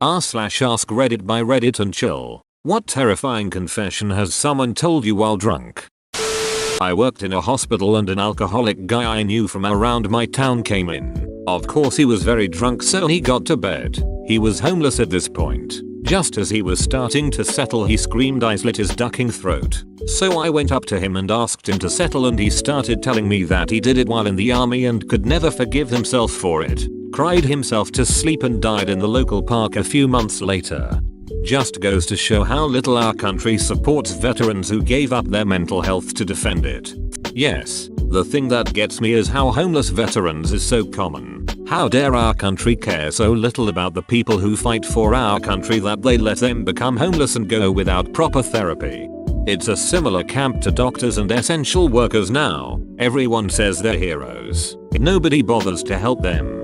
r/AskReddit by Reddit and chill. What terrifying confession has someone told you while drunk? I worked in a hospital and an alcoholic guy I knew from around my town came in. Of course he was very drunk, so he got to bed. He was homeless at this point. Just as he was starting to settle, he screamed. I slit his ducking throat. So I went up to him and asked him to settle, and he started telling me that he did it while in the army and could never forgive himself for it. Cried himself to sleep and died in the local park a few months later. Just goes to show how little our country supports veterans who gave up their mental health to defend it. Yes, the thing that gets me is how homeless veterans is so common. How dare our country care so little about the people who fight for our country that they let them become homeless and go without proper therapy. It's a similar camp to doctors and essential workers now. Everyone says they're heroes. Nobody bothers to help them.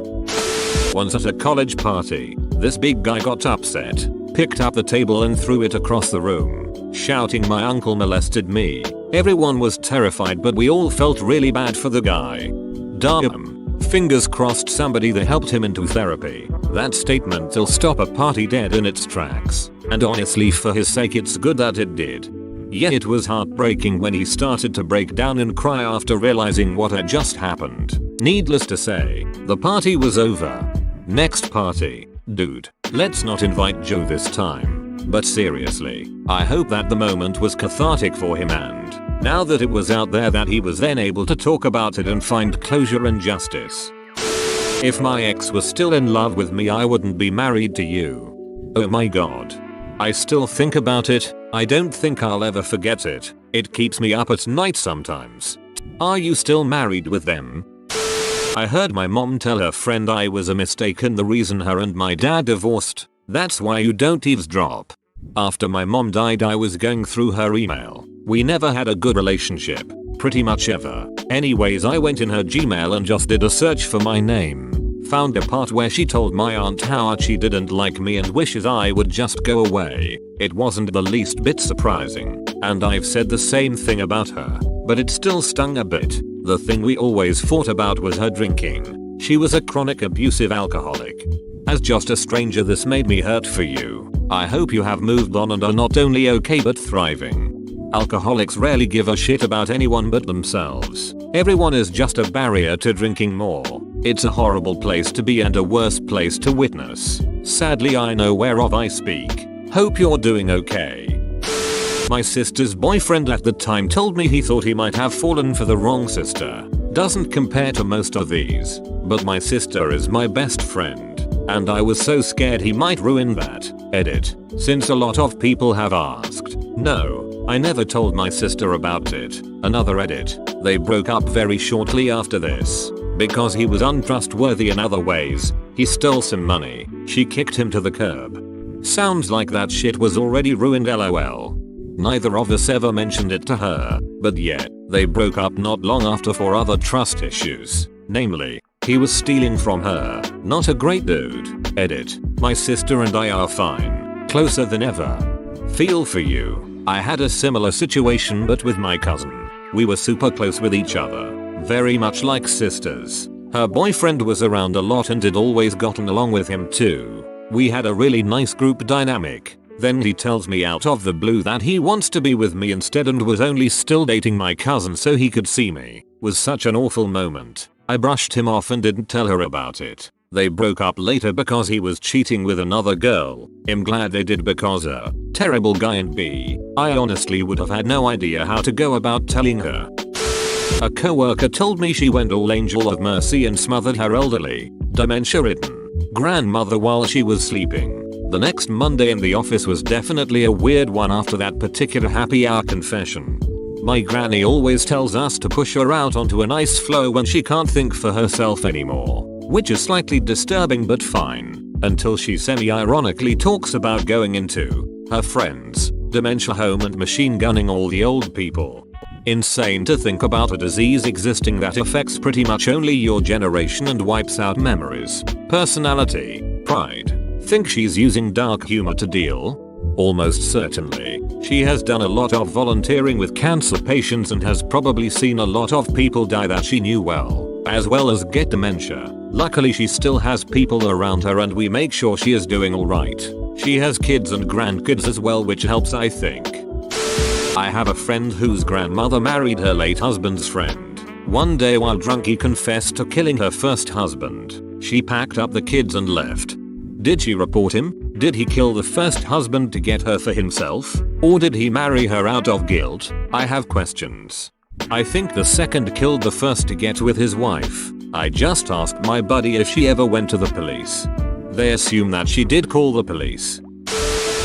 Once at a college party, this big guy got upset, picked up the table and threw it across the room, shouting my uncle molested me. Everyone was terrified, but we all felt really bad for the guy. Damn. Fingers crossed somebody that helped him into therapy. That statement will stop a party dead in its tracks. And honestly, for his sake, it's good that it did. Yeah, it was heartbreaking when he started to break down and cry after realizing what had just happened. Needless to say, the party was over. Next party. Dude, let's not invite Joe this time. But seriously, I hope that the moment was cathartic for him, and now that it was out there, that he was then able to talk about it and find closure and justice. If my ex was still in love with me, I wouldn't be married to you. Oh my god. I still think about it. I don't think I'll ever forget it. It keeps me up at night sometimes. Are you still married with them? I heard my mom tell her friend I was a mistake and the reason her and my dad divorced. That's why you don't eavesdrop. After my mom died, I was going through her email. We never had a good relationship. Pretty much ever. Anyways, I went in her Gmail and just did a search for my name. Found a part where she told my aunt how she didn't like me and wishes I would just go away. It wasn't the least bit surprising. And I've said the same thing about her. But it still stung a bit. The thing we always fought about was her drinking. She was a chronic abusive alcoholic. As just a stranger, this made me hurt for you. I hope you have moved on and are not only okay but thriving. Alcoholics rarely give a shit about anyone but themselves. Everyone is just a barrier to drinking more. It's a horrible place to be and a worse place to witness. Sadly, I know whereof I speak. Hope you're doing okay. My sister's boyfriend at the time told me he thought he might have fallen for the wrong sister. Doesn't compare to most of these, but my sister is my best friend, and I was so scared he might ruin that. Edit. Since a lot of people have asked. No, I never told my sister about it. Another edit. They broke up very shortly after this. Because he was untrustworthy in other ways. He stole some money. She kicked him to the curb. Sounds like that shit was already ruined, lol. Neither of us ever mentioned it to her, but yet, they broke up not long after for other trust issues. Namely, he was stealing from her. Not a great dude. Edit. My sister and I are fine. Closer than ever. Feel for you. I had a similar situation but with my cousin. We were super close with each other. Very much like sisters. Her boyfriend was around a lot and had always gotten along with him too. We had a really nice group dynamic. Then he tells me out of the blue that he wants to be with me instead and was only still dating my cousin so he could see me. Was such an awful moment. I brushed him off and didn't tell her about it. They broke up later because he was cheating with another girl. I'm glad they did because a terrible guy, and B, I honestly would have had no idea how to go about telling her. A coworker told me she went all angel of mercy and smothered her elderly, dementia-ridden grandmother while she was sleeping. The next Monday in the office was definitely a weird one after that particular happy hour confession. My granny always tells us to push her out onto a nice flow when she can't think for herself anymore, which is slightly disturbing but fine, until she semi-ironically talks about going into her friend's dementia home and machine gunning all the old people. Insane to think about a disease existing that affects pretty much only your generation and wipes out memories, personality, pride. Think she's using dark humor to deal? Almost certainly. She has done a lot of volunteering with cancer patients and has probably seen a lot of people die that she knew well as get dementia. Luckily she still has people around her and we make sure she is doing alright. She has kids and grandkids as well, which helps, I think. I have a friend whose grandmother married her late husband's friend. One day while drunk he confessed to killing her first husband. She packed up the kids and left. Did she report him? Did he kill the first husband to get her for himself? Or did he marry her out of guilt? I have questions. I think the second killed the first to get with his wife. I just asked my buddy if she ever went to the police. They assume that she did call the police.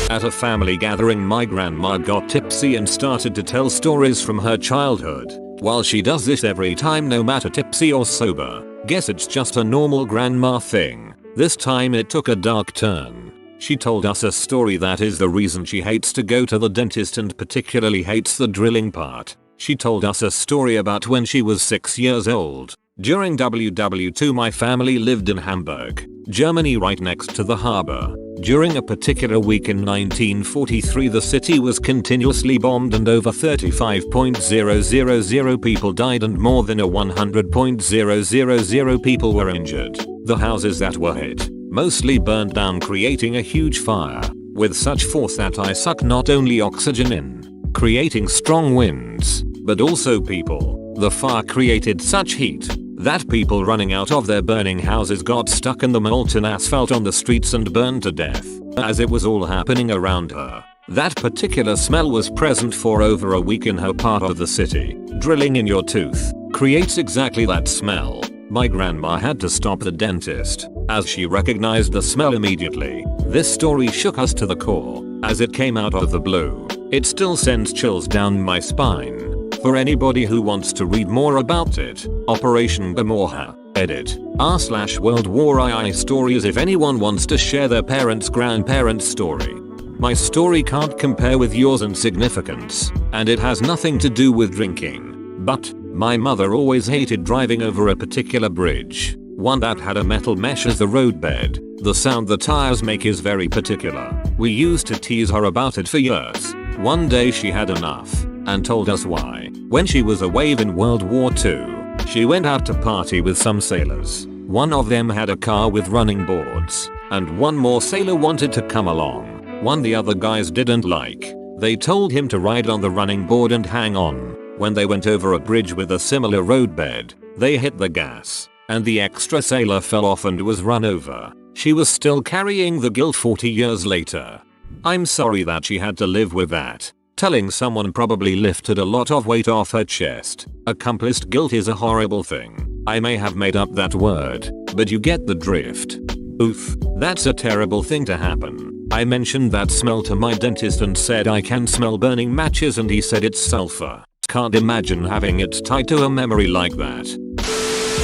At a family gathering my grandma got tipsy and started to tell stories from her childhood. While she does this every time no matter tipsy or sober. Guess it's just a normal grandma thing. This time it took a dark turn. She told us a story that is the reason she hates to go to the dentist and particularly hates the drilling part. She told us a story about when she was 6 years old. During WW2 my family lived in Hamburg, Germany, right next to the harbor. During a particular week in 1943 the city was continuously bombed and over 35,000 people died and more than 100,000 people were injured. The houses that were hit mostly burned down, creating a huge fire with such force that I sucked not only oxygen in, creating strong winds, but also people. The fire created such heat that people running out of their burning houses got stuck in the molten asphalt on the streets and burned to death. As it was all happening around her, that particular smell was present for over a week in her part of the city. Drilling in your tooth creates exactly that smell. My grandma had to stop the dentist as she recognized the smell immediately. This story shook us to the core as it came out of the blue. It still sends chills down my spine. For anybody who wants to read more about it, Operation Gomorrah, edit, r/World War II stories if anyone wants to share their grandparents' story. My story can't compare with yours in significance, and it has nothing to do with drinking. But, my mother always hated driving over a particular bridge, one that had a metal mesh as the roadbed. The sound the tires make is very particular. We used to tease her about it for years. One day she had enough and told us why. When she was away in World War II, she went out to party with some sailors. One of them had a car with running boards, and one more sailor wanted to come along. One the other guys didn't like. They told him to ride on the running board and hang on. When they went over a bridge with a similar roadbed, they hit the gas, and the extra sailor fell off and was run over. She was still carrying the guilt 40 years later. I'm sorry that she had to live with that. Telling someone probably lifted a lot of weight off her chest. Accomplice guilt is a horrible thing. I may have made up that word, but you get the drift. Oof, that's a terrible thing to happen. I mentioned that smell to my dentist and said I can smell burning matches and he said it's sulfur. Can't imagine having it tied to a memory like that.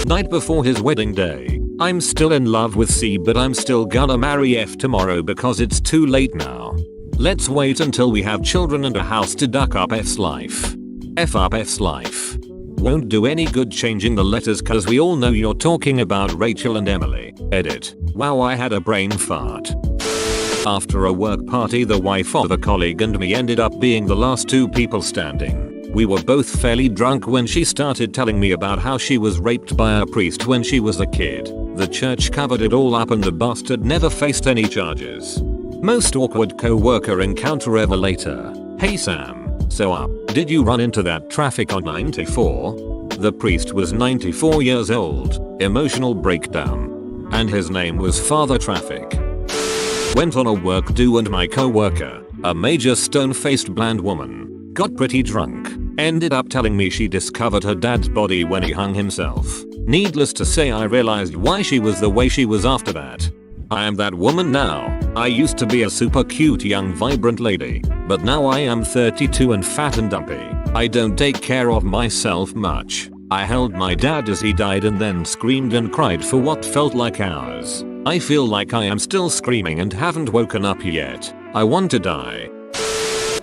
Night before his wedding day. I'm still in love with C, but I'm still gonna marry F tomorrow because it's too late now. Let's wait until we have children and a house to duck up F's life. F up F's life. Won't do any good changing the letters cause we all know you're talking about Rachel and Emily. Edit. Wow, I had a brain fart. After a work party, the wife of a colleague and me ended up being the last two people standing. We were both fairly drunk when she started telling me about how she was raped by a priest when she was a kid. The church covered it all up and the bastard never faced any charges. Most awkward co-worker encounter ever later. Hey Sam, so did you run into that traffic on 94? The priest was 94 years old, emotional breakdown. And his name was Father Traffic. Went on a work do and my co-worker, a major stone-faced bland woman, got pretty drunk, ended up telling me she discovered her dad's body when he hung himself. Needless to say, I realized why she was the way she was after that. I am that woman now. I used to be a super cute young vibrant lady, but now I am 32 and fat and dumpy. I don't take care of myself much. I held my dad as he died and then screamed and cried for what felt like hours. I feel like I am still screaming and haven't woken up yet. I want to die.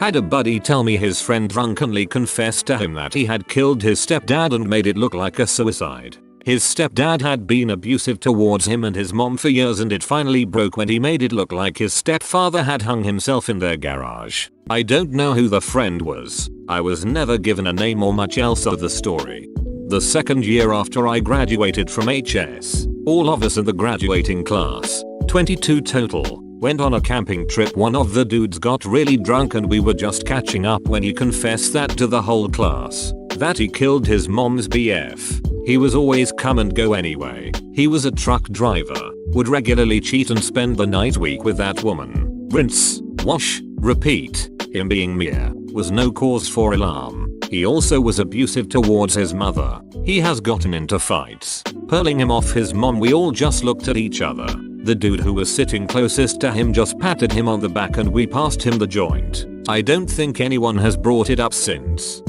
Had a buddy tell me his friend drunkenly confessed to him that he had killed his stepdad and made it look like a suicide. His stepdad had been abusive towards him and his mom for years and it finally broke when he made it look like his stepfather had hung himself in their garage. I don't know who the friend was. I was never given a name or much else of the story. The second year after I graduated from HS, All of us in the graduating class, 22 total, went on a camping trip. One of the dudes got really drunk and we were just catching up when he confessed that to the whole class, that he killed his mom's BF. He was always come and go anyway. He was a truck driver, would regularly cheat and spend the night week with that woman. Rinse, wash, repeat. Him being mere was no cause for alarm. He also was abusive towards his mother. He has gotten into fights, pulling him off his mom. We all just looked at each other. The dude who was sitting closest to him just patted him on the back and we passed him the joint. I don't think anyone has brought it up since.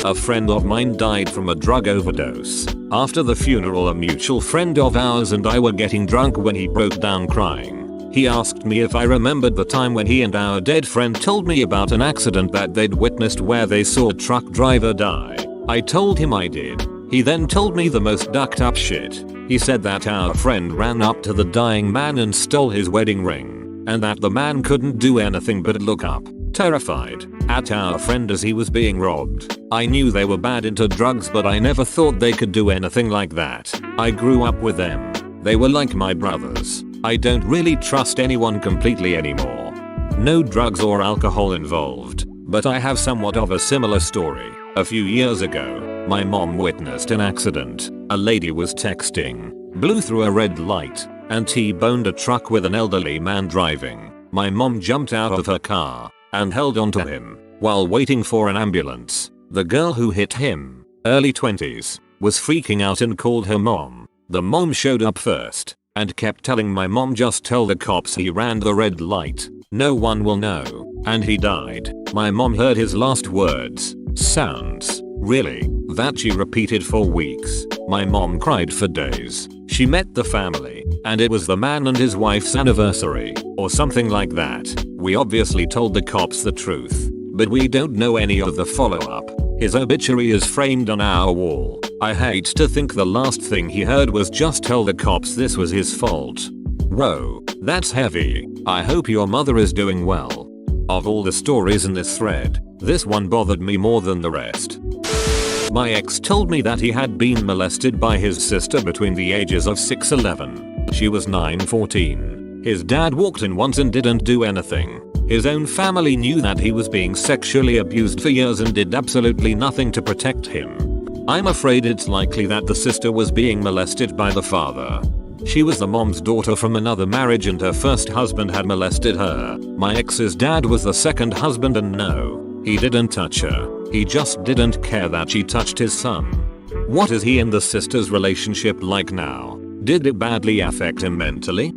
A friend of mine died from a drug overdose. After the funeral, a mutual friend of ours and I were getting drunk when he broke down crying. He asked me if I remembered the time when he and our dead friend told me about an accident that they'd witnessed where they saw a truck driver die. I told him I did. He then told me the most ducked up shit. He said that our friend ran up to the dying man and stole his wedding ring, and that the man couldn't do anything but look up, terrified, at our friend as he was being robbed. I knew they were bad into drugs, but I never thought they could do anything like that. I grew up with them. They were like my brothers. I don't really trust anyone completely anymore. No drugs or alcohol involved, but I have somewhat of a similar story. A few years ago, my mom witnessed an accident. A lady was texting, blew through a red light, and T-boned a truck with an elderly man driving. My mom jumped out of her car and held onto him while waiting for an ambulance. The girl who hit him, early 20s, was freaking out and called her mom. The mom showed up first and kept telling my mom, just tell the cops he ran the red light. No one will know. And he died. My mom heard his last words. Sounds. Really? That she repeated for weeks. My mom cried for days. She met the family, and it was the man and his wife's anniversary, or something like that. We obviously told the cops the truth, but we don't know any of the follow-up. His obituary is framed on our wall. I hate to think the last thing he heard was just tell the cops this was his fault. Whoa, that's heavy. I hope your mother is doing well. Of all the stories in this thread, this one bothered me more than the rest. My ex told me that he had been molested by his sister between the ages of 6-11. She was 9-14. His dad walked in once and didn't do anything. His own family knew that he was being sexually abused for years and did absolutely nothing to protect him. I'm afraid it's likely that the sister was being molested by the father. She was the mom's daughter from another marriage and her first husband had molested her. My ex's dad was the second husband and no, he didn't touch her. He just didn't care that she touched his son. What is he and the sister's relationship like now? Did it badly affect him mentally?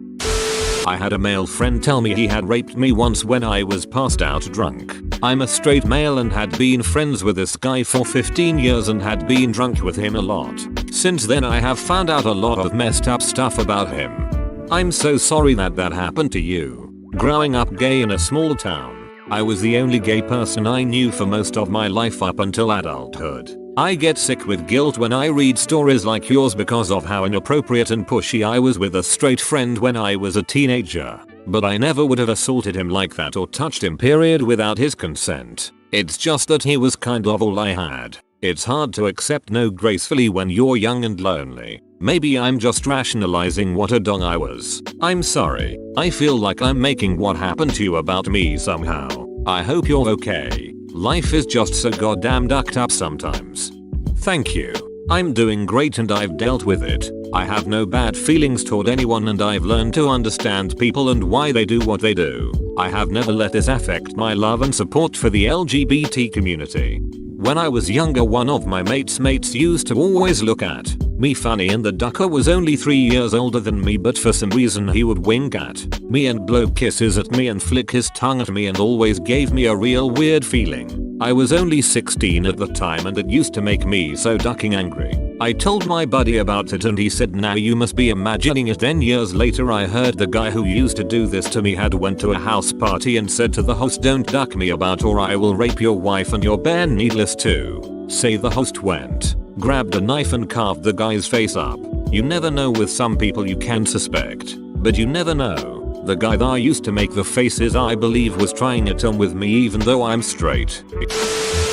I had a male friend tell me he had raped me once when I was passed out drunk. I'm a straight male and had been friends with this guy for 15 years and had been drunk with him a lot. Since then I have found out a lot of messed up stuff about him. I'm so sorry that happened to you. Growing up gay in a small town, I was the only gay person I knew for most of my life up until adulthood. I get sick with guilt when I read stories like yours because of how inappropriate and pushy I was with a straight friend when I was a teenager. But I never would have assaulted him like that or touched him period without his consent. It's just that he was kind of all I had. It's hard to accept no gracefully when you're young and lonely. Maybe I'm just rationalizing what a dong I was. I'm sorry. I feel like I'm making what happened to you about me somehow. I hope you're okay. Life is just so goddamn ducked up sometimes. Thank you. I'm doing great and I've dealt with it. I have no bad feelings toward anyone and I've learned to understand people and why they do what they do. I have never let this affect my love and support for the LGBT community. When I was younger, one of my mates used to always look at me funny, and the ducker was only 3 years older than me, but for some reason he would wink at me and blow kisses at me and flick his tongue at me and always gave me a real weird feeling. I was only 16 at the time and it used to make me so ducking angry. I told my buddy about it and he said, now you must be imagining it. Then years later I heard the guy who used to do this to me had went to a house party and said to the host, don't duck me about or I will rape your wife and your bear. Needless to say, the host went, grabbed a knife and carved the guy's face up. You never know with some people, you can suspect, but you never know. The guy that used to make the faces I believe was trying it on with me even though I'm straight.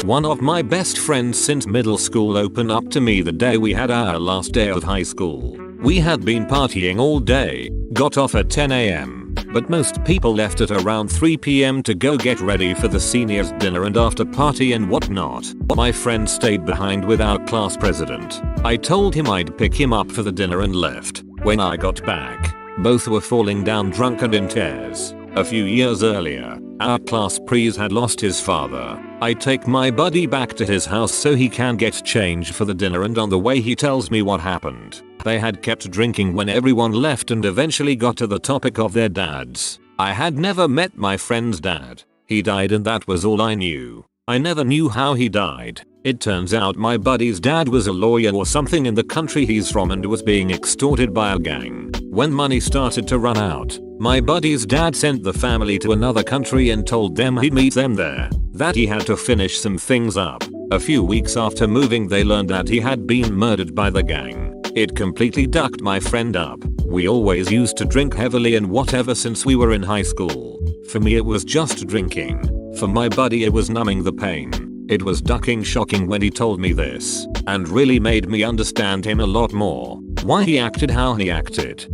One of my best friends since middle school opened up to me the day we had our last day of high school. We had been partying all day, got off at 10 AM, but most people left at around 3 PM to go get ready for the seniors dinner and after party and whatnot. My friend stayed behind with our class president. I told him I'd pick him up for the dinner and left. When I got back, both were falling down drunk and in tears. A few years earlier, our class priest had lost his father. I take my buddy back to his house so he can get change for the dinner, and on the way he tells me what happened. They had kept drinking when everyone left and eventually got to the topic of their dads. I had never met my friend's dad. He died and that was all I knew. I never knew how he died. It turns out my buddy's dad was a lawyer or something in the country he's from and was being extorted by a gang. When money started to run out, my buddy's dad sent the family to another country and told them he'd meet them there, that he had to finish some things up. A few weeks after moving they learned that he had been murdered by the gang. It completely ducked my friend up. We always used to drink heavily and whatever since we were in high school. For me it was just drinking. For my buddy it was numbing the pain. It was ducking shocking when he told me this, and really made me understand him a lot more. Why he acted how he acted.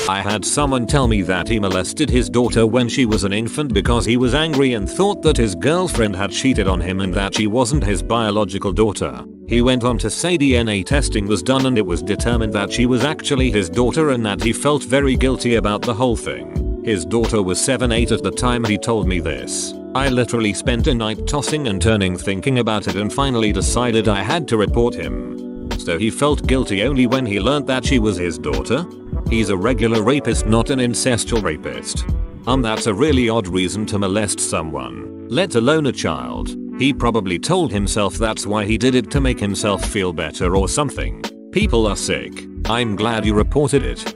I had someone tell me that he molested his daughter when she was an infant because he was angry and thought that his girlfriend had cheated on him and that she wasn't his biological daughter. He went on to say DNA testing was done and it was determined that she was actually his daughter and that he felt very guilty about the whole thing. His daughter was 7-8 at the time he told me this. I literally spent a night tossing and turning thinking about it and finally decided I had to report him. So he felt guilty only when he learned that she was his daughter? He's a regular rapist, not an incestual rapist. That's a really odd reason to molest someone, let alone a child. He probably told himself that's why he did it, to make himself feel better or something. People are sick. I'm glad you reported it.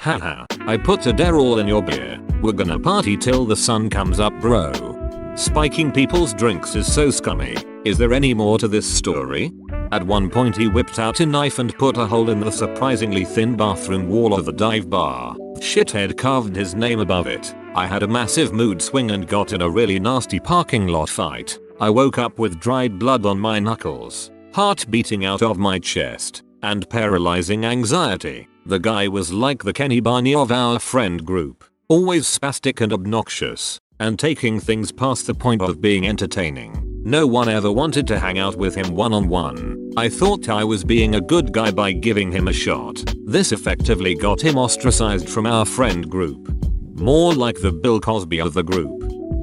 Haha, I put a Derol in your beer. We're gonna party till the sun comes up, bro. Spiking people's drinks is so scummy. Is there any more to this story? At one point he whipped out a knife and put a hole in the surprisingly thin bathroom wall of the dive bar. Shithead carved his name above it. I had a massive mood swing and got in a really nasty parking lot fight. I woke up with dried blood on my knuckles, heart beating out of my chest, and paralyzing anxiety. The guy was like the Kenny Barney of our friend group, always spastic and obnoxious, and taking things past the point of being entertaining. No one ever wanted to hang out with him one-on-one. I thought I was being a good guy by giving him a shot. This effectively got him ostracized from our friend group. More like the Bill Cosby of the group.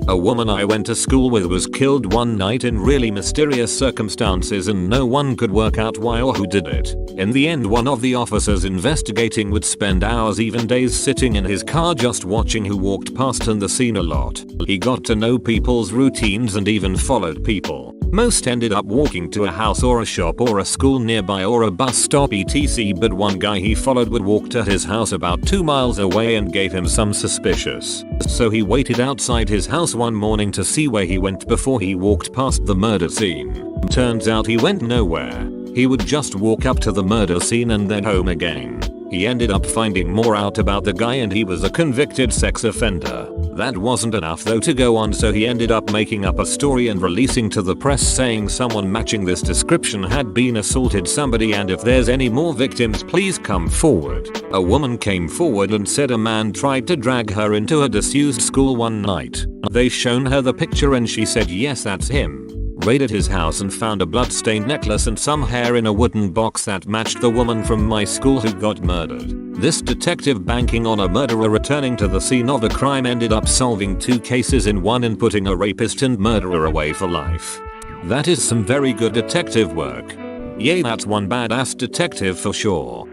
A woman I went to school with was killed one night in really mysterious circumstances and no one could work out why or who did it. In the end, one of the officers investigating would spend hours, even days, sitting in his car just watching who walked past and the scene a lot. He got to know people's routines and even followed people. Most ended up walking to a house or a shop or a school nearby or a bus stop etc, but one guy he followed would walk to his house about 2 miles away and gave him some suspicious. So he waited outside his house one morning to see where he went before he walked past the murder scene. Turns out he went nowhere. He would just walk up to the murder scene and then home again. He ended up finding more out about the guy and he was a convicted sex offender. That wasn't enough though to go on, so he ended up making up a story and releasing to the press saying someone matching this description had been assaulted somebody and if there's any more victims please come forward. A woman came forward and said a man tried to drag her into a disused school one night. They shown her the picture and she said yes, that's him. Raided his house and found a bloodstained necklace and some hair in a wooden box that matched the woman from my school who got murdered. This detective, banking on a murderer returning to the scene of the crime, ended up solving 2 cases in one and putting a rapist and murderer away for life. That is some very good detective work. Yay, that's one badass detective for sure.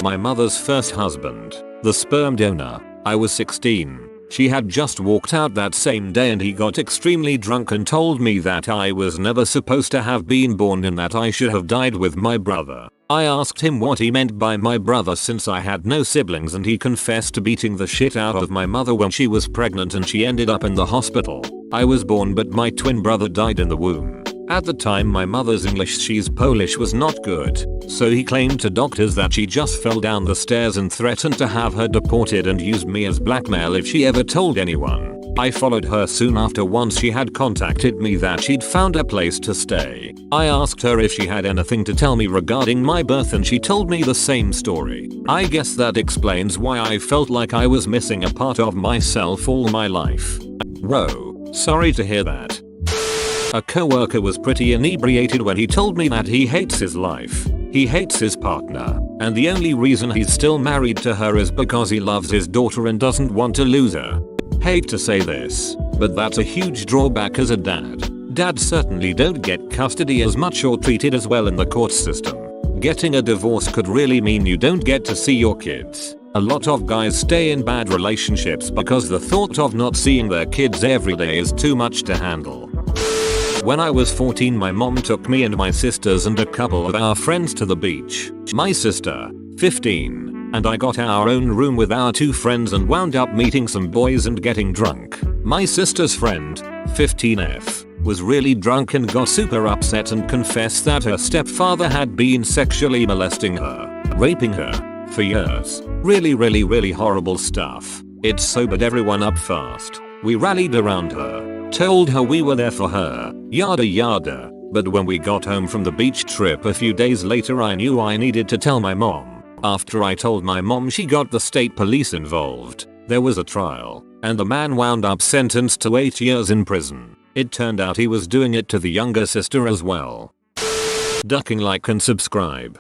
My mother's first husband, the sperm donor. I was 16. She had just walked out that same day and he got extremely drunk and told me that I was never supposed to have been born and that I should have died with my brother. I asked him what he meant by my brother since I had no siblings and he confessed to beating the shit out of my mother when she was pregnant and she ended up in the hospital. I was born but my twin brother died in the womb. At the time my mother's English, she's Polish, was not good, so he claimed to doctors that she just fell down the stairs and threatened to have her deported and used me as blackmail if she ever told anyone. I followed her soon after once she had contacted me that she'd found a place to stay. I asked her if she had anything to tell me regarding my birth and she told me the same story. I guess that explains why I felt like I was missing a part of myself all my life. Whoa, sorry to hear that. A coworker was pretty inebriated when he told me that he hates his life. He hates his partner, and the only reason he's still married to her is because he loves his daughter and doesn't want to lose her. Hate to say this, but that's a huge drawback as a dad. Dads certainly don't get custody as much or treated as well in the court system. Getting a divorce could really mean you don't get to see your kids. A lot of guys stay in bad relationships because the thought of not seeing their kids every day is too much to handle. When I was 14, my mom took me and my sisters and a couple of our friends to the beach. My sister, 15, and I got our own room with our 2 friends and wound up meeting some boys and getting drunk. My sister's friend, 15F, was really drunk and got super upset and confessed that her stepfather had been sexually molesting her, raping her, for years. Really horrible stuff. It sobered everyone up fast. We rallied around her, told her we were there for her, yada yada. But when we got home from the beach trip a few days later, I knew I needed to tell my mom. After I told my mom, she got the state police involved. There was a trial, and the man wound up sentenced to 8 years in prison. It turned out he was doing it to the younger sister as well. Ducking, like and subscribe.